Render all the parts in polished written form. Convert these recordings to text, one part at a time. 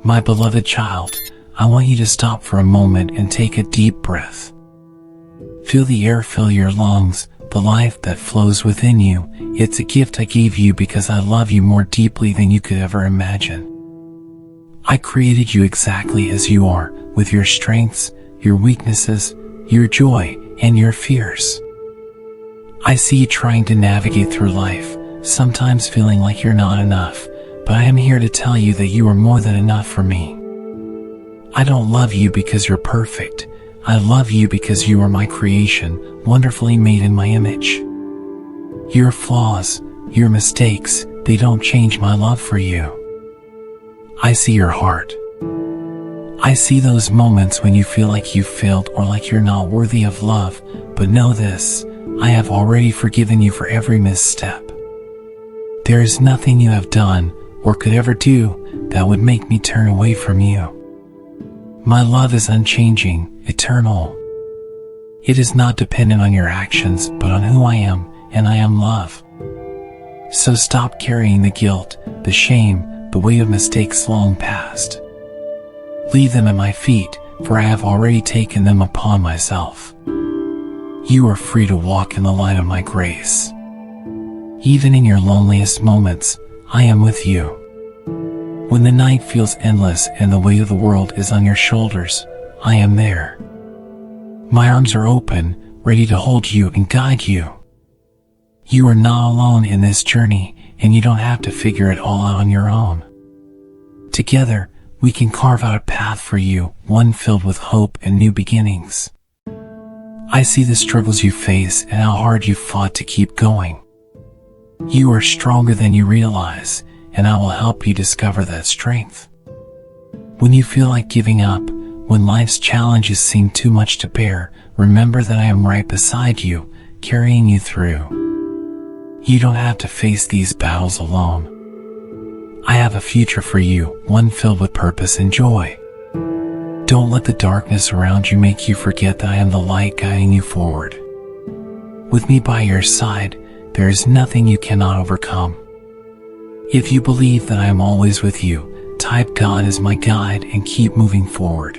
My beloved child, I want you to stop for a moment and take a deep breath. Feel the air fill your lungs, the life that flows within you. It's a gift I gave you because I love you more deeply than you could ever imagine. I created you exactly as you are, with your strengths, your weaknesses, your joy, and your fears. I see you trying to navigate through life, sometimes feeling like you're not enough, but I am here to tell you that you are more than enough for me. I don't love you because you're perfect. I love you because you are my creation, wonderfully made in my image. Your flaws, your mistakes, they don't change my love for you. I see your heart. I see those moments when you feel like you've failed or like you're not worthy of love, but know this, I have already forgiven you for every misstep. There is nothing you have done or could ever do that would make me turn away from you. My love is unchanging, eternal. It is not dependent on your actions, but on who I am, and I am love. So stop carrying the guilt, the shame, the weight of mistakes long past. Leave them at my feet, for I have already taken them upon myself. You are free to walk in the light of my grace. Even in your loneliest moments, I am with you. When the night feels endless and the weight of the world is on your shoulders, I am there. My arms are open, ready to hold you and guide you. You are not alone in this journey, and you don't have to figure it all out on your own. Together, we can carve out a path for you, one filled with hope and new beginnings. I see the struggles you face and how hard you fought to keep going. You are stronger than you realize, and I will help you discover that strength. When you feel like giving up, when life's challenges seem too much to bear, remember that I am right beside you, carrying you through. You don't have to face these battles alone. I have a future for you, one filled with purpose and joy. Don't let the darkness around you make you forget that I am the light guiding you forward. With me by your side, there is nothing you cannot overcome. If you believe that I am always with you, type God is my guide and keep moving forward.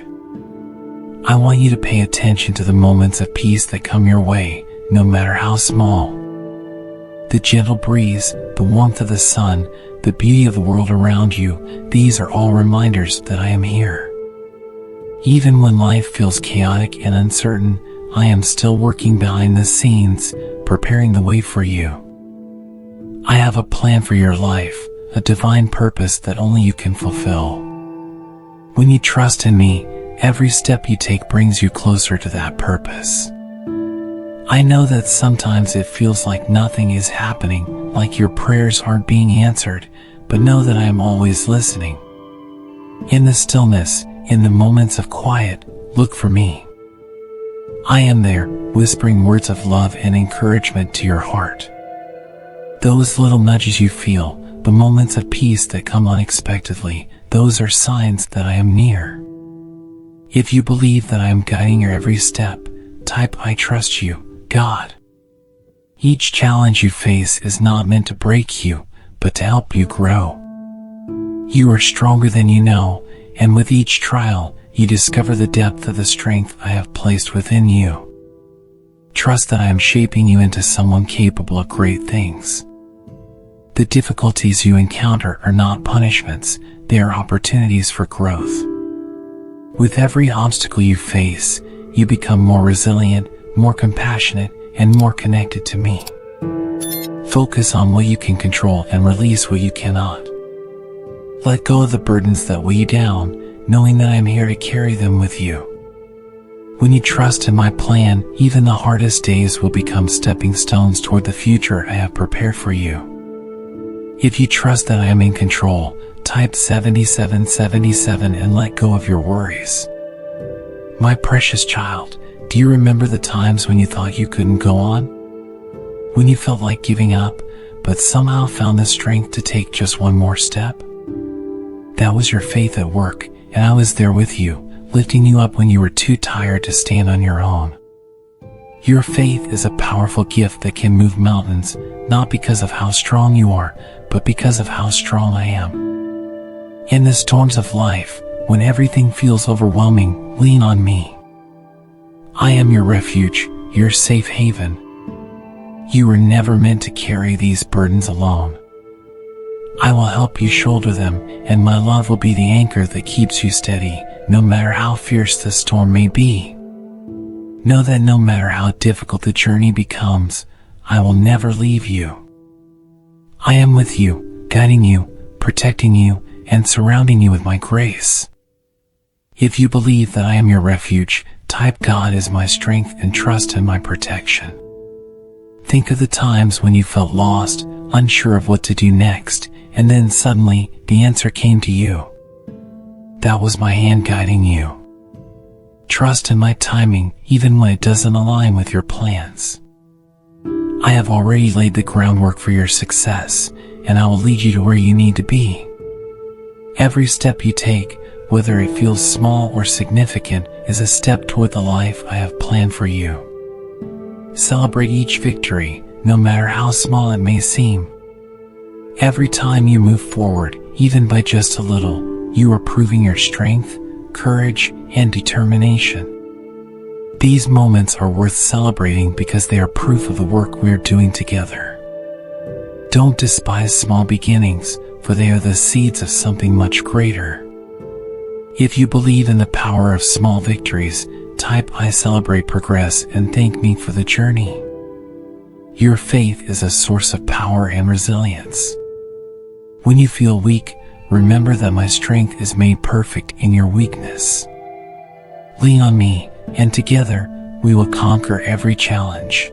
I want you to pay attention to the moments of peace that come your way, no matter how small. The gentle breeze, the warmth of the sun, the beauty of the world around you, these are all reminders that I am here. Even when life feels chaotic and uncertain, I am still working behind the scenes, preparing the way for you. I have a plan for your life, a divine purpose that only you can fulfill. When you trust in me, every step you take brings you closer to that purpose. I know that sometimes it feels like nothing is happening, like your prayers aren't being answered, but know that I am always listening. In the stillness, in the moments of quiet, look for me. I am there, whispering words of love and encouragement to your heart. Those little nudges you feel, the moments of peace that come unexpectedly, those are signs that I am near. If you believe that I am guiding your every step, type I trust you, God. Each challenge you face is not meant to break you, but to help you grow. You are stronger than you know, and with each trial, you discover the depth of the strength I have placed within you. Trust that I am shaping you into someone capable of great things. The difficulties you encounter are not punishments, they are opportunities for growth. With every obstacle you face, you become more resilient, more compassionate, and more connected to me. Focus on what you can control and release what you cannot. Let go of the burdens that weigh you down, knowing that I am here to carry them with you. When you trust in my plan, even the hardest days will become stepping stones toward the future I have prepared for you. If you trust that I am in control, type 7777 and let go of your worries. My precious child, do you remember the times when you thought you couldn't go on? When you felt like giving up, but somehow found the strength to take just one more step? That was your faith at work, and I was there with you, lifting you up when you were too tired to stand on your own. Your faith is a powerful gift that can move mountains, not because of how strong you are, but because of how strong I am. In the storms of life, when everything feels overwhelming, lean on me. I am your refuge, your safe haven. You were never meant to carry these burdens alone. I will help you shoulder them, and my love will be the anchor that keeps you steady, no matter how fierce the storm may be. Know that no matter how difficult the journey becomes, I will never leave you. I am with you, guiding you, protecting you, and surrounding you with my grace. If you believe that I am your refuge, type God is my strength and trust in my protection. Think of the times when you felt lost, unsure of what to do next, and then suddenly, the answer came to you. That was my hand guiding you. Trust in my timing, even when it doesn't align with your plans. I have already laid the groundwork for your success, and I will lead you to where you need to be. Every step you take, whether it feels small or significant, is a step toward the life I have planned for you. Celebrate each victory, no matter how small it may seem. Every time you move forward, even by just a little, you are proving your strength, courage, and determination. These moments are worth celebrating because they are proof of the work we are doing together. Don't despise small beginnings, for they are the seeds of something much greater. If you believe in the power of small victories, type I celebrate progress and thank me for the journey. Your faith is a source of power and resilience. When you feel weak, remember that my strength is made perfect in your weakness. Lean on me, and together, we will conquer every challenge.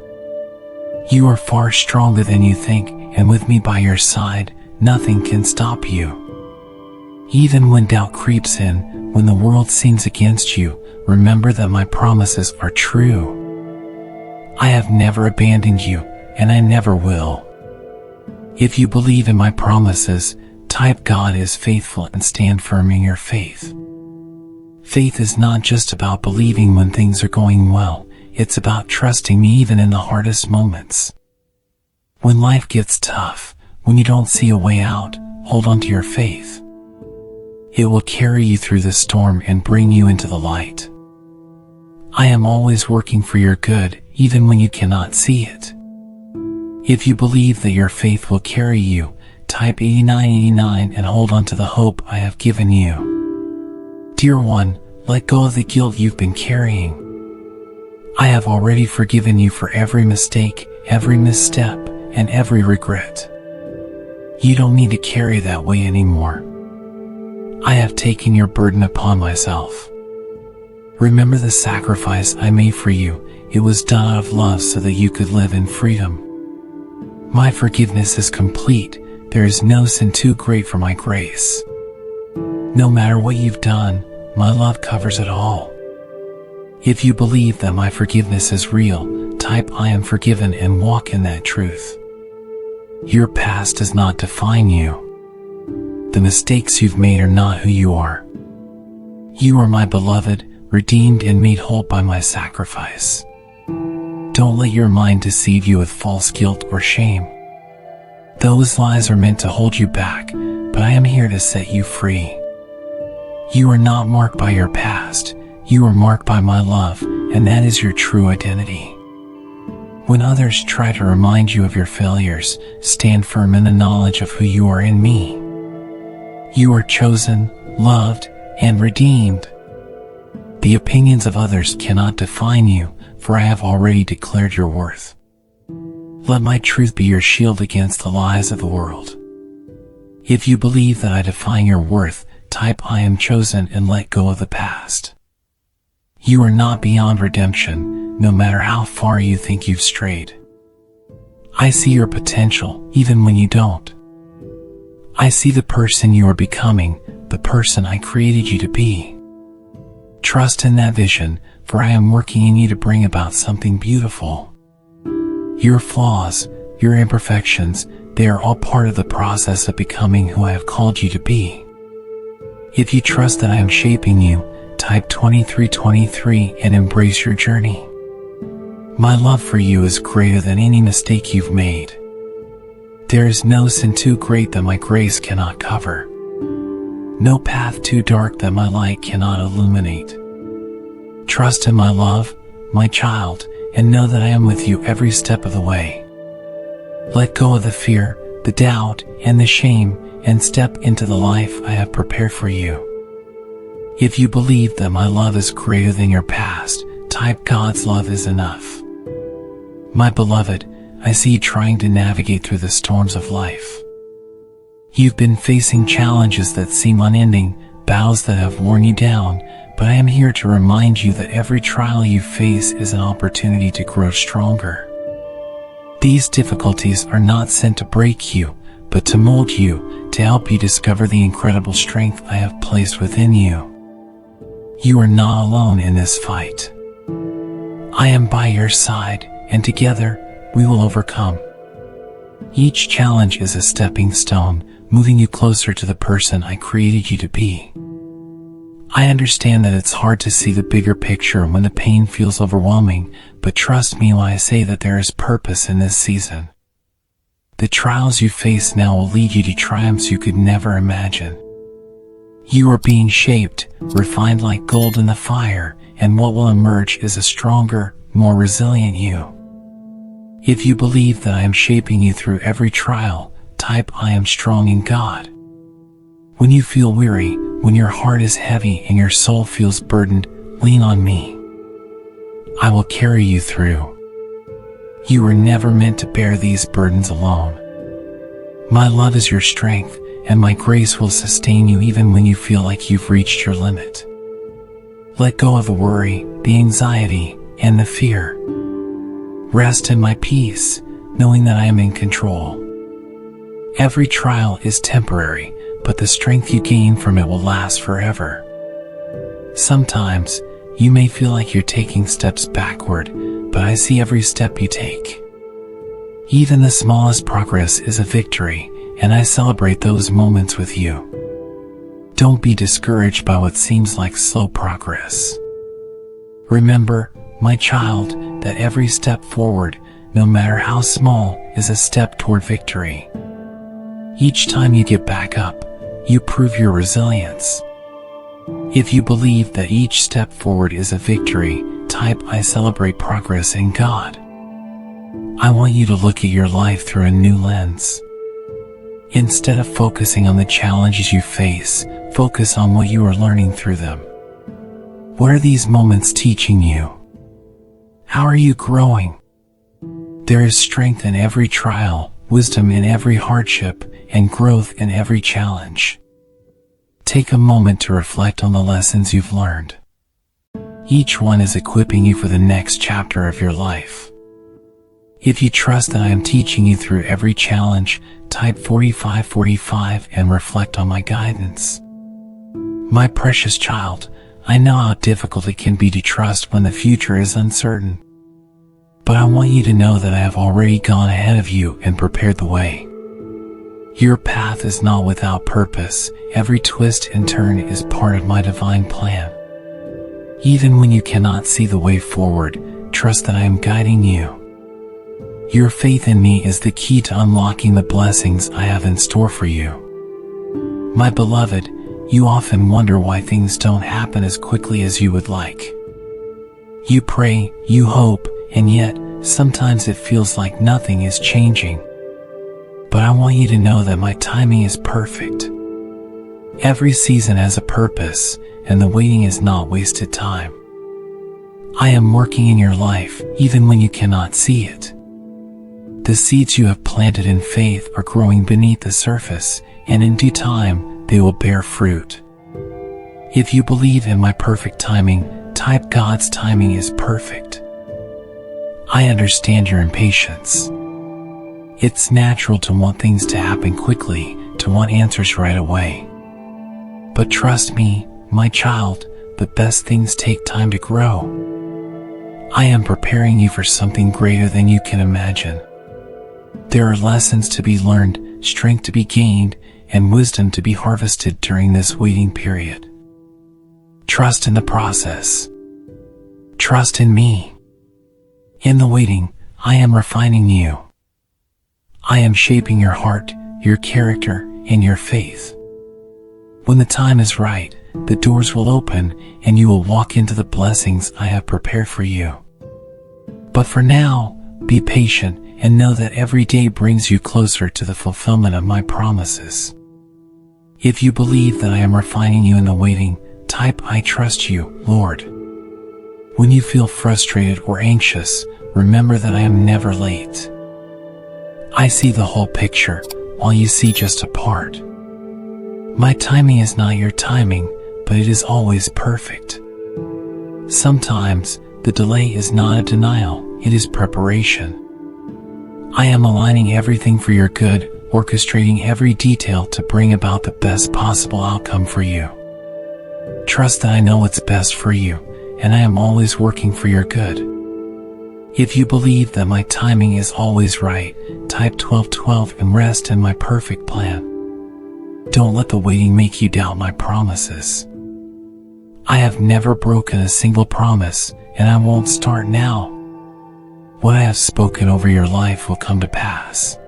You are far stronger than you think, and with me by your side, nothing can stop you. Even when doubt creeps in, when the world seems against you, remember that my promises are true. I have never abandoned you, and I never will. If you believe in my promises, type God is faithful and stand firm in your faith. Faith is not just about believing when things are going well, it's about trusting me even in the hardest moments. When life gets tough, when you don't see a way out, hold on to your faith. It will carry you through the storm and bring you into the light. I am always working for your good, even when you cannot see it. If you believe that your faith will carry you, type 8989 and hold on to the hope I have given you. Dear one, let go of the guilt you've been carrying. I have already forgiven you for every mistake, every misstep, and every regret. You don't need to carry that weight anymore. I have taken your burden upon myself. Remember the sacrifice I made for you. It was done out of love so that you could live in freedom. My forgiveness is complete. There is no sin too great for my grace. No matter what you've done, my love covers it all. If you believe that my forgiveness is real, type I am forgiven and walk in that truth. Your past does not define you. The mistakes you've made are not who you are. You are my beloved, redeemed and made whole by my sacrifice. Don't let your mind deceive you with false guilt or shame. Those lies are meant to hold you back, but I am here to set you free. You are not marked by your past, you are marked by my love, and that is your true identity. When others try to remind you of your failures, stand firm in the knowledge of who you are in me. You are chosen, loved, and redeemed. The opinions of others cannot define you, for I have already declared your worth. Let my truth be your shield against the lies of the world. If you believe that I define your worth, type I am chosen and let go of the past. You are not beyond redemption, no matter how far you think you've strayed. I see your potential, even when you don't. I see the person you are becoming, the person I created you to be. Trust in that vision, for I am working in you to bring about something beautiful. Your flaws, your imperfections, they are all part of the process of becoming who I have called you to be. If you trust that I am shaping you, type 2323 and embrace your journey. My love for you is greater than any mistake you've made. There is no sin too great that my grace cannot cover. No path too dark that my light cannot illuminate. Trust in my love, my child, and know that I am with you every step of the way. Let go of the fear, the doubt, and the shame, and step into the life I have prepared for you. If you believe that my love is greater than your past, type God's love is enough. My beloved, I see you trying to navigate through the storms of life. You've been facing challenges that seem unending, battles that have worn you down, but I am here to remind you that every trial you face is an opportunity to grow stronger. These difficulties are not sent to break you, but to mold you, to help you discover the incredible strength I have placed within you. You are not alone in this fight. I am by your side, and together, we will overcome. Each challenge is a stepping stone, moving you closer to the person I created you to be. I understand that it's hard to see the bigger picture when the pain feels overwhelming, but trust me when I say that there is purpose in this season. The trials you face now will lead you to triumphs you could never imagine. You are being shaped, refined like gold in the fire, and what will emerge is a stronger, more resilient you. If you believe that I am shaping you through every trial, type I am strong in God. When you feel weary, when your heart is heavy and your soul feels burdened, lean on me. I will carry you through. You were never meant to bear these burdens alone. My love is your strength, and my grace will sustain you even when you feel like you've reached your limit. Let go of the worry, the anxiety, and the fear. Rest in my peace, knowing that I am in control. Every trial is temporary, but the strength you gain from it will last forever. Sometimes, you may feel like you're taking steps backward, but I see every step you take. Even the smallest progress is a victory, and I celebrate those moments with you. Don't be discouraged by what seems like slow progress. Remember, my child, that every step forward, no matter how small, is a step toward victory. Each time you get back up, you prove your resilience. If you believe that each step forward is a victory, type I celebrate progress in God. I want you to look at your life through a new lens. Instead of focusing on the challenges you face, focus on what you are learning through them. What are these moments teaching you? How are you growing? There is strength in every trial, wisdom in every hardship, and growth in every challenge. Take a moment to reflect on the lessons you've learned. Each one is equipping you for the next chapter of your life. If you trust that I am teaching you through every challenge, type 4545 and reflect on my guidance. My precious child, I know how difficult it can be to trust when the future is uncertain. But I want you to know that I have already gone ahead of you and prepared the way. Your path is not without purpose. Every twist and turn is part of my divine plan. Even when you cannot see the way forward, trust that I am guiding you. Your faith in me is the key to unlocking the blessings I have in store for you. My beloved, you often wonder why things don't happen as quickly as you would like. You pray, you hope, and yet, sometimes it feels like nothing is changing. But I want you to know that my timing is perfect. Every season has a purpose, and the waiting is not wasted time. I am working in your life, even when you cannot see it. The seeds you have planted in faith are growing beneath the surface, and in due time, they will bear fruit. If you believe in my perfect timing, type God's timing is perfect. I understand your impatience. It's natural to want things to happen quickly, to want answers right away. But trust me, my child, the best things take time to grow. I am preparing you for something greater than you can imagine. There are lessons to be learned, strength to be gained, and wisdom to be harvested during this waiting period. Trust in the process. Trust in me. In the waiting, I am refining you. I am shaping your heart, your character, and your faith. When the time is right, the doors will open and you will walk into the blessings I have prepared for you. But for now, be patient and know that every day brings you closer to the fulfillment of my promises. If you believe that I am refining you in the waiting, type I trust you, Lord. When you feel frustrated or anxious, remember that I am never late. I see the whole picture, while you see just a part. My timing is not your timing, but it is always perfect. Sometimes, the delay is not a denial, it is preparation. I am aligning everything for your good, orchestrating every detail to bring about the best possible outcome for you. Trust that I know what's best for you, and I am always working for your good. If you believe that my timing is always right, type 1212 and rest in my perfect plan. Don't let the waiting make you doubt my promises. I have never broken a single promise, and I won't start now. What I have spoken over your life will come to pass.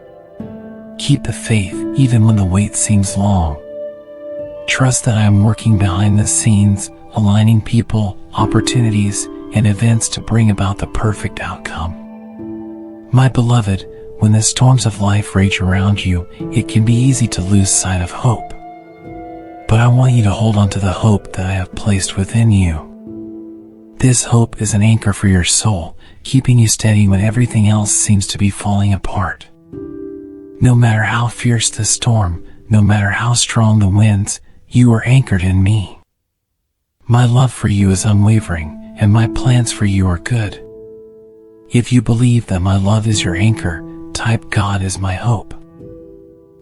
Keep the faith even when the wait seems long. Trust that I am working behind the scenes, aligning people, opportunities, and events to bring about the perfect outcome. My beloved, when the storms of life rage around you, it can be easy to lose sight of hope. But I want you to hold on to the hope that I have placed within you. This hope is an anchor for your soul, keeping you steady when everything else seems to be falling apart. No matter how fierce the storm, no matter how strong the winds, you are anchored in me. My love for you is unwavering, and my plans for you are good. If you believe that my love is your anchor, type God is my hope.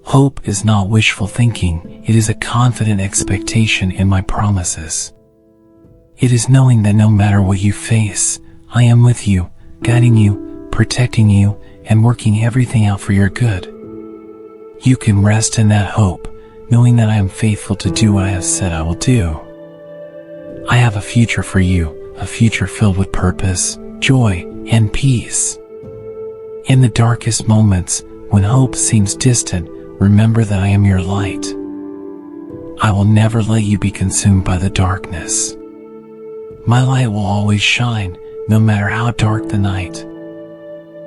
Hope is not wishful thinking, it is a confident expectation in my promises. It is knowing that no matter what you face, I am with you, guiding you, protecting you, and working everything out for your good. You can rest in that hope, knowing that I am faithful to do what I have said I will do. I have a future for you, a future filled with purpose, joy, and peace. In the darkest moments, when hope seems distant, remember that I am your light. I will never let you be consumed by the darkness. My light will always shine, no matter how dark the night.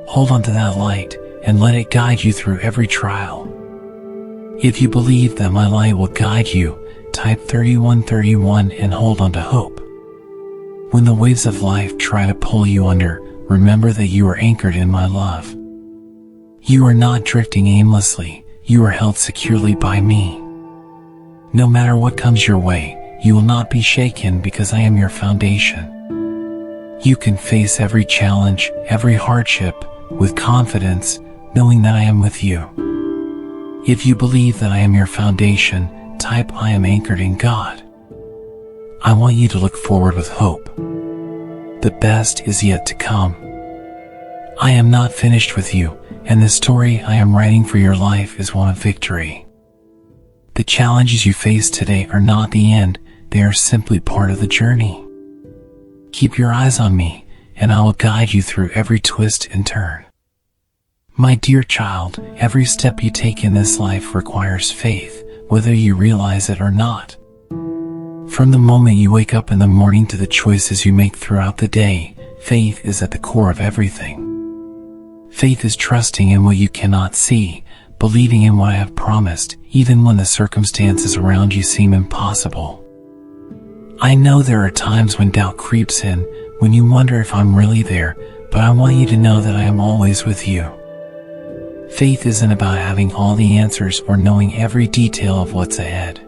Hold on to that light, and let it guide you through every trial. If you believe that my light will guide you, type 3131 and hold on to hope. When the waves of life try to pull you under, remember that you are anchored in my love. You are not drifting aimlessly, you are held securely by me. No matter what comes your way, you will not be shaken because I am your foundation. You can face every challenge, every hardship, with confidence, knowing that I am with you. If you believe that I am your foundation, type I am anchored in God. I want you to look forward with hope. The best is yet to come. I am not finished with you, and the story I am writing for your life is one of victory. The challenges you face today are not the end, they are simply part of the journey. Keep your eyes on me, and I will guide you through every twist and turn. My dear child, every step you take in this life requires faith, whether you realize it or not. From the moment you wake up in the morning to the choices you make throughout the day, faith is at the core of everything. Faith is trusting in what you cannot see, believing in what I have promised, even when the circumstances around you seem impossible. I know there are times when doubt creeps in, when you wonder if I'm really there, but I want you to know that I am always with you. Faith isn't about having all the answers or knowing every detail of what's ahead.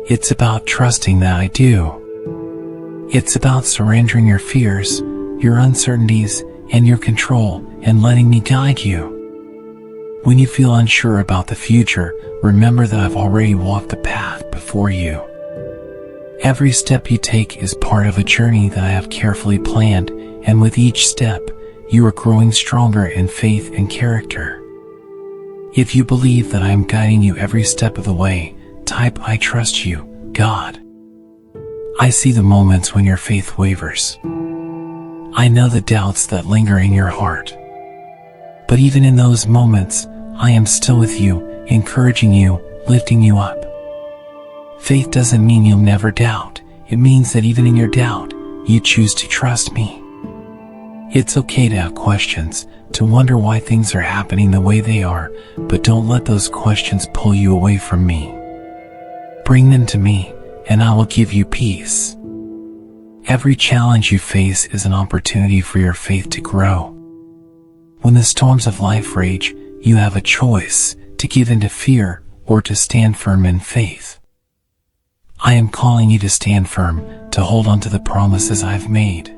It's about trusting that I do. It's about surrendering your fears, your uncertainties, and your control, and letting me guide you. When you feel unsure about the future, remember that I've already walked the path before you. Every step you take is part of a journey that I have carefully planned, and with each step, you are growing stronger in faith and character. If you believe that I am guiding you every step of the way, type I trust you, God. I see the moments when your faith wavers. I know the doubts that linger in your heart. But even in those moments, I am still with you, encouraging you, lifting you up. Faith doesn't mean you'll never doubt. It means that even in your doubt, you choose to trust me. It's okay to have questions, to wonder why things are happening the way they are, but don't let those questions pull you away from me. Bring them to me, and I will give you peace. Every challenge you face is an opportunity for your faith to grow. When the storms of life rage, you have a choice to give in to fear or to stand firm in faith. I am calling you to stand firm, to hold on to the promises I've made.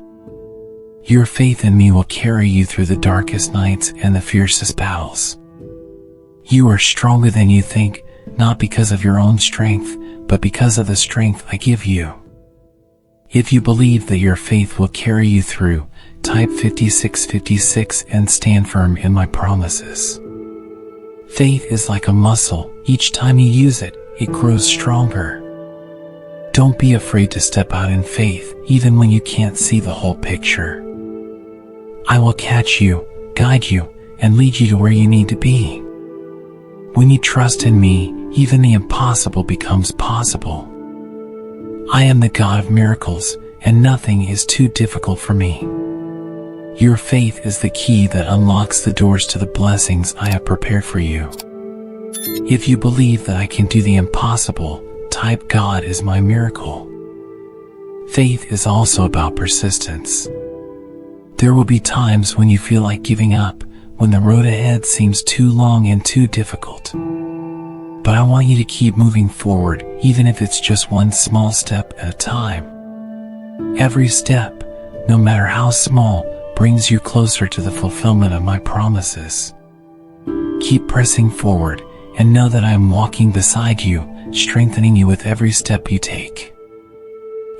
Your faith in me will carry you through the darkest nights and the fiercest battles. You are stronger than you think, not because of your own strength, but because of the strength I give you. If you believe that your faith will carry you through, type 5656 and stand firm in my promises. Faith is like a muscle. Each time you use it, it grows stronger. Don't be afraid to step out in faith, even when you can't see the whole picture. I will catch you, guide you, and lead you to where you need to be. When you trust in me, even the impossible becomes possible. I am the God of miracles, and nothing is too difficult for me. Your faith is the key that unlocks the doors to the blessings I have prepared for you. If you believe that I can do the impossible, type God is my miracle. Faith is also about persistence. There will be times when you feel like giving up, when the road ahead seems too long and too difficult. But I want you to keep moving forward, even if it's just one small step at a time. Every step, no matter how small, brings you closer to the fulfillment of my promises. Keep pressing forward, and know that I am walking beside you, strengthening you with every step you take.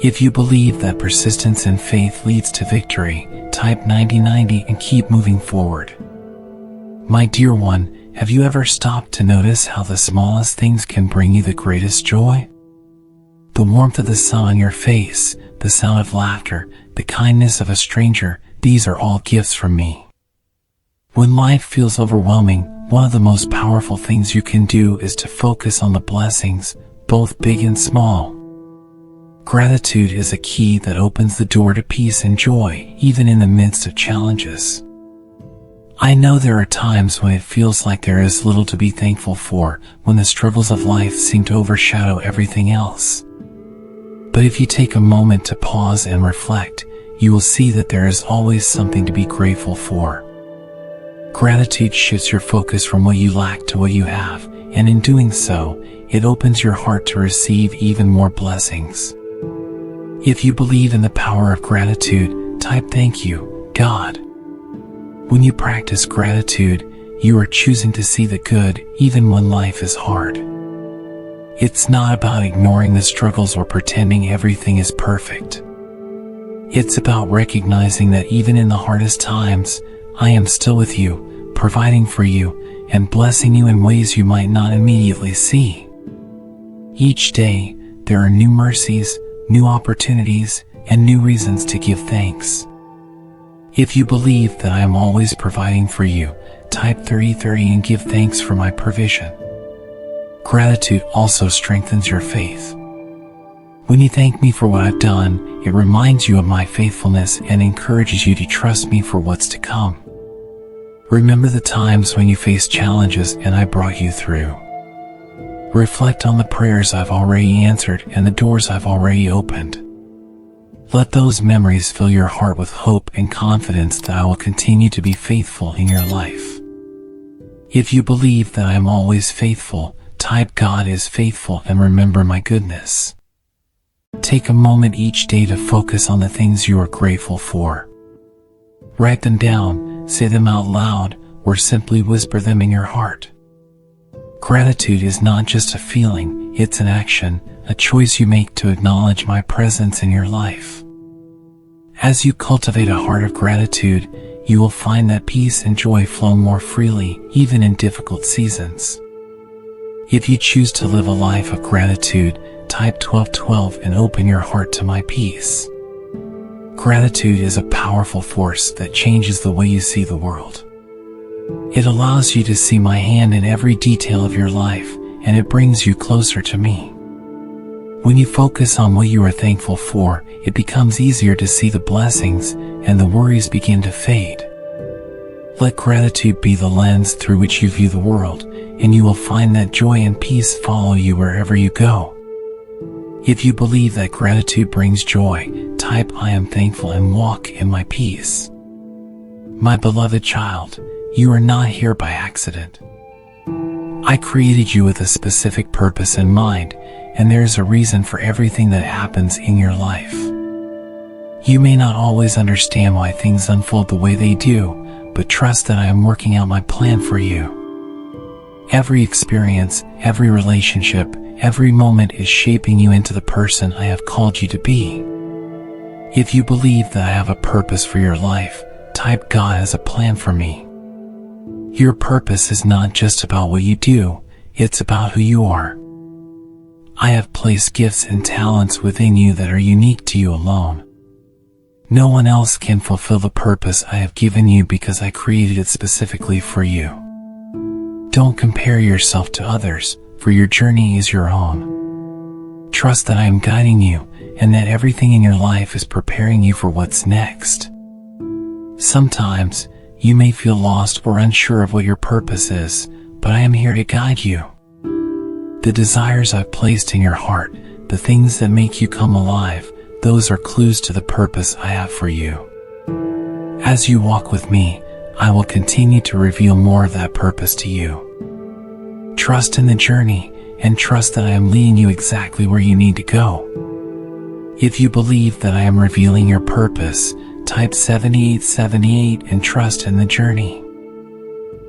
If you believe that persistence and faith leads to victory, type 9090 and keep moving forward. My dear one, have you ever stopped to notice how the smallest things can bring you the greatest joy? The warmth of the sun on your face, the sound of laughter, the kindness of a stranger, these are all gifts from me. When life feels overwhelming, one of the most powerful things you can do is to focus on the blessings, both big and small. Gratitude is a key that opens the door to peace and joy, even in the midst of challenges. I know there are times when it feels like there is little to be thankful for, when the struggles of life seem to overshadow everything else. But if you take a moment to pause and reflect, you will see that there is always something to be grateful for. Gratitude shifts your focus from what you lack to what you have, and in doing so, it opens your heart to receive even more blessings. If you believe in the power of gratitude, type thank you, God. When you practice gratitude, you are choosing to see the good even when life is hard. It's not about ignoring the struggles or pretending everything is perfect. It's about recognizing that even in the hardest times, I am still with you, providing for you, and blessing you in ways you might not immediately see. Each day, there are new mercies, new opportunities, and new reasons to give thanks. If you believe that I am always providing for you, type 3030 and give thanks for my provision. Gratitude also strengthens your faith. When you thank me for what I've done, it reminds you of my faithfulness and encourages you to trust me for what's to come. Remember the times when you faced challenges and I brought you through. Reflect on the prayers I've already answered and the doors I've already opened. Let those memories fill your heart with hope and confidence that I will continue to be faithful in your life. If you believe that I am always faithful, type God is faithful and remember my goodness. Take a moment each day to focus on the things you are grateful for. Write them down, say them out loud, or simply whisper them in your heart. Gratitude is not just a feeling, it's an action, a choice you make to acknowledge my presence in your life. As you cultivate a heart of gratitude, you will find that peace and joy flow more freely, even in difficult seasons. If you choose to live a life of gratitude, type 1212 and open your heart to my peace. Gratitude is a powerful force that changes the way you see the world. It allows you to see my hand in every detail of your life, and it brings you closer to me. When you focus on what you are thankful for, it becomes easier to see the blessings, and the worries begin to fade. Let gratitude be the lens through which you view the world, and you will find that joy and peace follow you wherever you go. If you believe that gratitude brings joy, type "I am thankful" and walk in my peace. My beloved child, you are not here by accident. I created you with a specific purpose in mind, and there is a reason for everything that happens in your life. You may not always understand why things unfold the way they do, but trust that I am working out my plan for you. Every experience, every relationship, every moment is shaping you into the person I have called you to be. If you believe that I have a purpose for your life, type "God has a plan for me." Your purpose is not just about what you do, it's about who you are. I have placed gifts and talents within you that are unique to you alone. No one else can fulfill the purpose I have given you because I created it specifically for you. Don't compare yourself to others, for your journey is your own. Trust that I am guiding you, and that everything in your life is preparing you for what's next. Sometimes, you may feel lost or unsure of what your purpose is, but I am here to guide you. The desires I've placed in your heart, the things that make you come alive, those are clues to the purpose I have for you. As you walk with me, I will continue to reveal more of that purpose to you. Trust in the journey, and trust that I am leading you exactly where you need to go. If you believe that I am revealing your purpose, type 7878 and trust in the journey.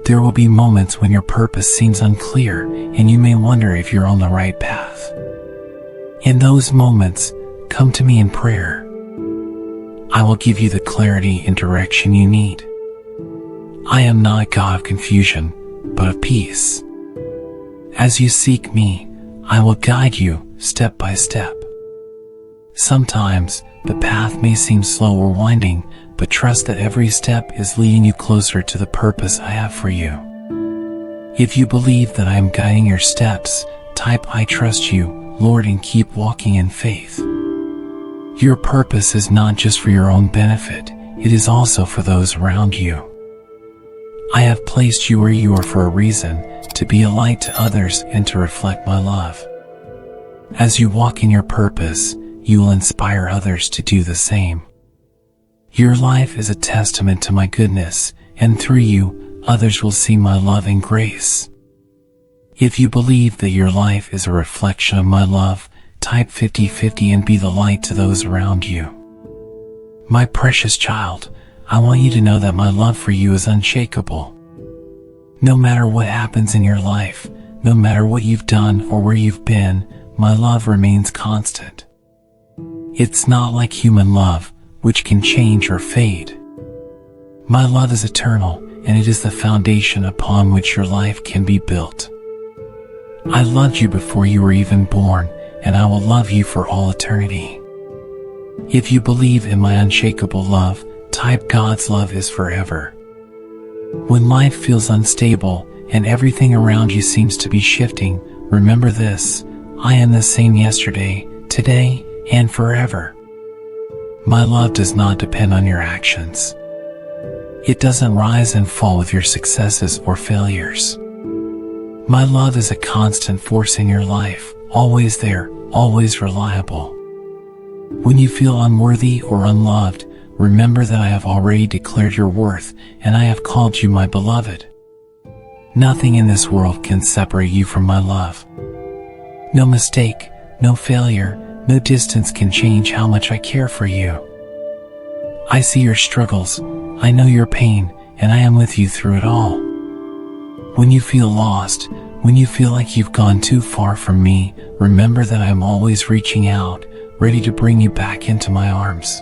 There will be moments when your purpose seems unclear, and you may wonder if you're on the right path. In those moments, come to me in prayer. I will give you the clarity and direction you need. I am not a God of confusion, but of peace. As you seek me, I will guide you step by step. Sometimes, the path may seem slow or winding, but trust that every step is leading you closer to the purpose I have for you. If you believe that I am guiding your steps, type "I trust you, Lord," and keep walking in faith. Your purpose is not just for your own benefit, it is also for those around you. I have placed you where you are for a reason, to be a light to others and to reflect my love. As you walk in your purpose, you will inspire others to do the same. Your life is a testament to my goodness, and through you, others will see my love and grace. If you believe that your life is a reflection of my love, type 50/50 and be the light to those around you. My precious child, I want you to know that my love for you is unshakable. No matter what happens in your life, no matter what you've done or where you've been, my love remains constant. It's not like human love, which can change or fade. My love is eternal, and it is the foundation upon which your life can be built. I loved you before you were even born, and I will love you for all eternity. If you believe in my unshakable love, type "God's love is forever." When life feels unstable, and everything around you seems to be shifting, remember this: I am the same yesterday, today, and forever. My love does not depend on your actions. It doesn't rise and fall with your successes or failures. My love is a constant force in your life, always there, always reliable. When you feel unworthy or unloved, remember that I have already declared your worth, and I have called you my beloved. Nothing in this world can separate you from my love. No mistake, no failure, no distance can change how much I care for you. I see your struggles, I know your pain, and I am with you through it all. When you feel lost, when you feel like you've gone too far from me, remember that I am always reaching out, ready to bring you back into my arms.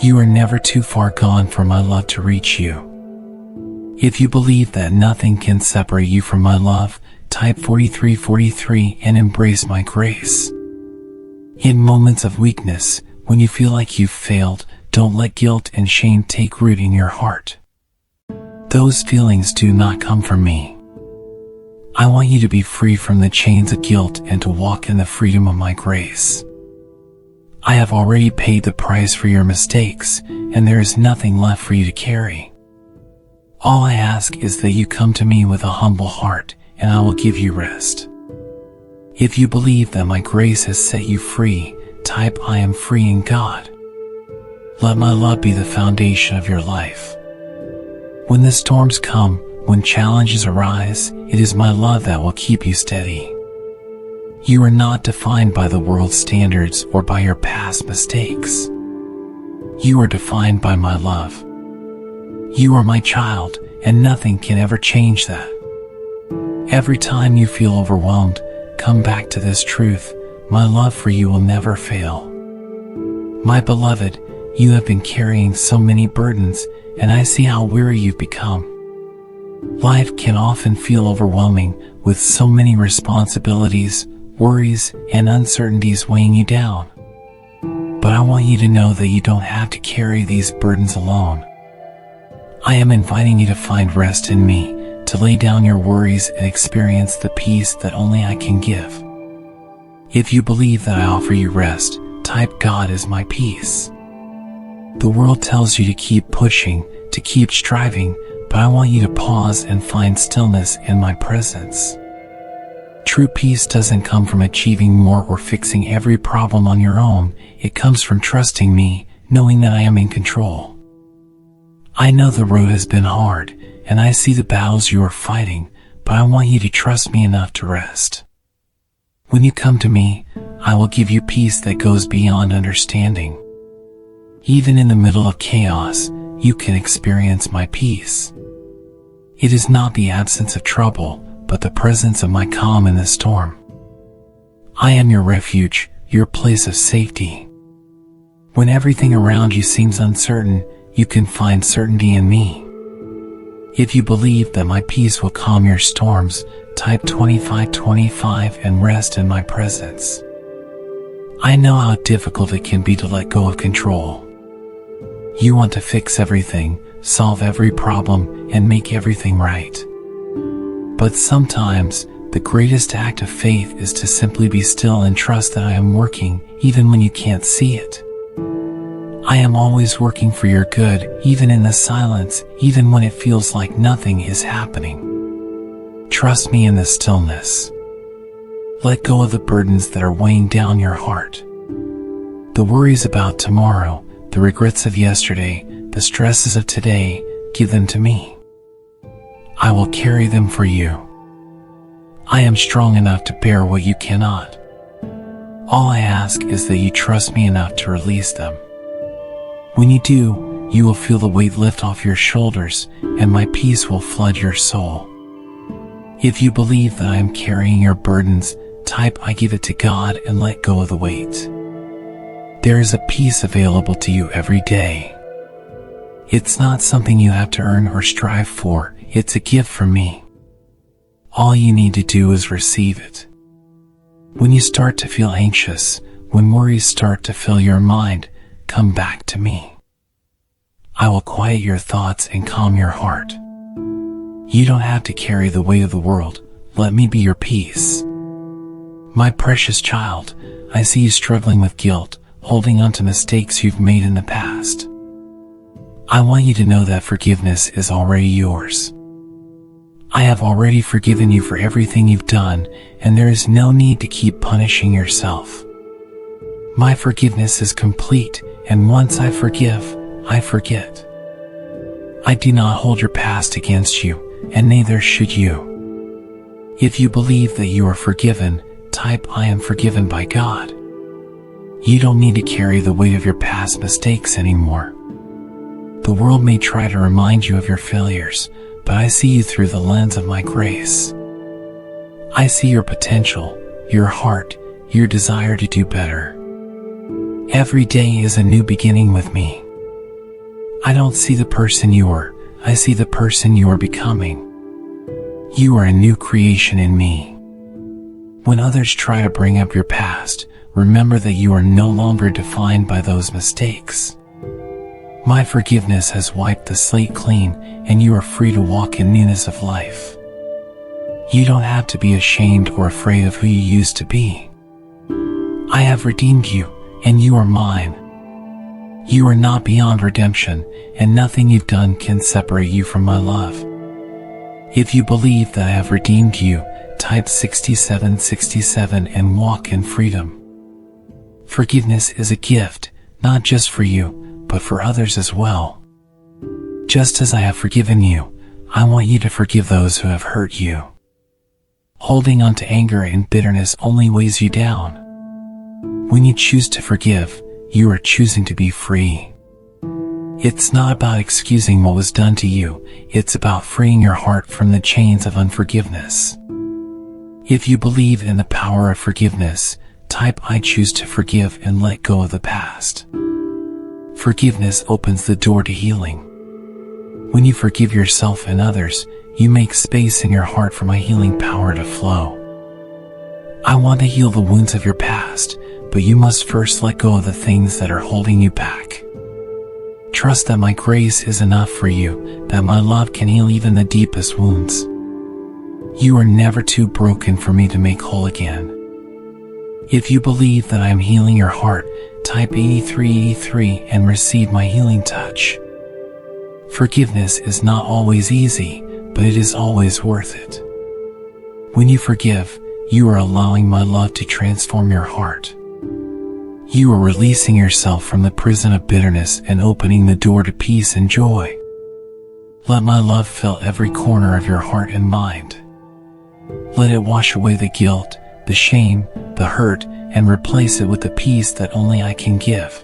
You are never too far gone for my love to reach you. If you believe that nothing can separate you from my love, type 4343 and embrace my grace. In moments of weakness, when you feel like you've failed, don't let guilt and shame take root in your heart. Those feelings do not come from me. I want you to be free from the chains of guilt and to walk in the freedom of my grace. I have already paid the price for your mistakes, and there is nothing left for you to carry. All I ask is that you come to me with a humble heart, and I will give you rest. If you believe that my grace has set you free, type I am free in God. Let my love be the foundation of your life. When the storms come, when challenges arise, it is my love that will keep you steady. You are not defined by the world's standards or by your past mistakes. You are defined by my love. You are my child, and nothing can ever change that. Every time you feel overwhelmed, come back to this truth: my love for you will never fail. My beloved, you have been carrying so many burdens, and I see how weary you've become. Life can often feel overwhelming, with so many responsibilities, worries, and uncertainties weighing you down. But I want you to know that you don't have to carry these burdens alone. I am inviting you to find rest in me, to lay down your worries and experience the peace that only I can give. If you believe that I offer you rest, type God is my peace. The world tells you to keep pushing, to keep striving, but I want you to pause and find stillness in my presence. True peace doesn't come from achieving more or fixing every problem on your own. It comes from trusting me, knowing that I am in control. I know the road has been hard, and I see the battles you are fighting, but I want you to trust me enough to rest. When you come to me, I will give you peace that goes beyond understanding. Even in the middle of chaos, you can experience my peace. It is not the absence of trouble, but the presence of my calm in the storm. I am your refuge, your place of safety. When everything around you seems uncertain, you can find certainty in me. If you believe that my peace will calm your storms, type 2525 and rest in my presence. I know how difficult it can be to let go of control. You want to fix everything, solve every problem, and make everything right. But sometimes, the greatest act of faith is to simply be still and trust that I am working, even when you can't see it. I am always working for your good, even in the silence, even when it feels like nothing is happening. Trust me in the stillness. Let go of the burdens that are weighing down your heart. The worries about tomorrow, the regrets of yesterday, the stresses of today, give them to me. I will carry them for you. I am strong enough to bear what you cannot. All I ask is that you trust me enough to release them. When you do, you will feel the weight lift off your shoulders, and my peace will flood your soul. If you believe that I am carrying your burdens, type I give it to God and let go of the weight. There is a peace available to you every day. It's not something you have to earn or strive for, it's a gift from me. All you need to do is receive it. When you start to feel anxious, when worries start to fill your mind, come back to me. I will quiet your thoughts and calm your heart. You don't have to carry the weight of the world. Let me be your peace. My precious child, I see you struggling with guilt, holding on to mistakes you've made in the past. I want you to know that forgiveness is already yours. I have already forgiven you for everything you've done, and there is no need to keep punishing yourself. My forgiveness is complete, and once I forgive, I forget. I do not hold your past against you, and neither should you. If you believe that you are forgiven, type I am forgiven by God. You don't need to carry the weight of your past mistakes anymore. The world may try to remind you of your failures, but I see you through the lens of my grace. I see your potential, your heart, your desire to do better. Every day is a new beginning with me. I don't see the person you were, I see the person you are becoming. You are a new creation in me. When others try to bring up your past, remember that you are no longer defined by those mistakes. My forgiveness has wiped the slate clean, and you are free to walk in newness of life. You don't have to be ashamed or afraid of who you used to be. I have redeemed you, and you are mine. You are not beyond redemption, and nothing you've done can separate you from my love. If you believe that I have redeemed you, type 6767 and walk in freedom. Forgiveness is a gift, not just for you, but for others as well. Just as I have forgiven you, I want you to forgive those who have hurt you. Holding on to anger and bitterness only weighs you down. When you choose to forgive, you are choosing to be free. It's not about excusing what was done to you, it's about freeing your heart from the chains of unforgiveness. If you believe in the power of forgiveness, type I choose to forgive and let go of the past. Forgiveness opens the door to healing. When you forgive yourself and others, you make space in your heart for my healing power to flow. I want to heal the wounds of your past, but you must first let go of the things that are holding you back. Trust that my grace is enough for you, that my love can heal even the deepest wounds. You are never too broken for me to make whole again. If you believe that I am healing your heart, type 8383 and receive my healing touch. Forgiveness is not always easy, but it is always worth it. When you forgive, you are allowing my love to transform your heart. You are releasing yourself from the prison of bitterness and opening the door to peace and joy. Let my love fill every corner of your heart and mind. Let it wash away the guilt, the shame, the hurt, and replace it with the peace that only I can give.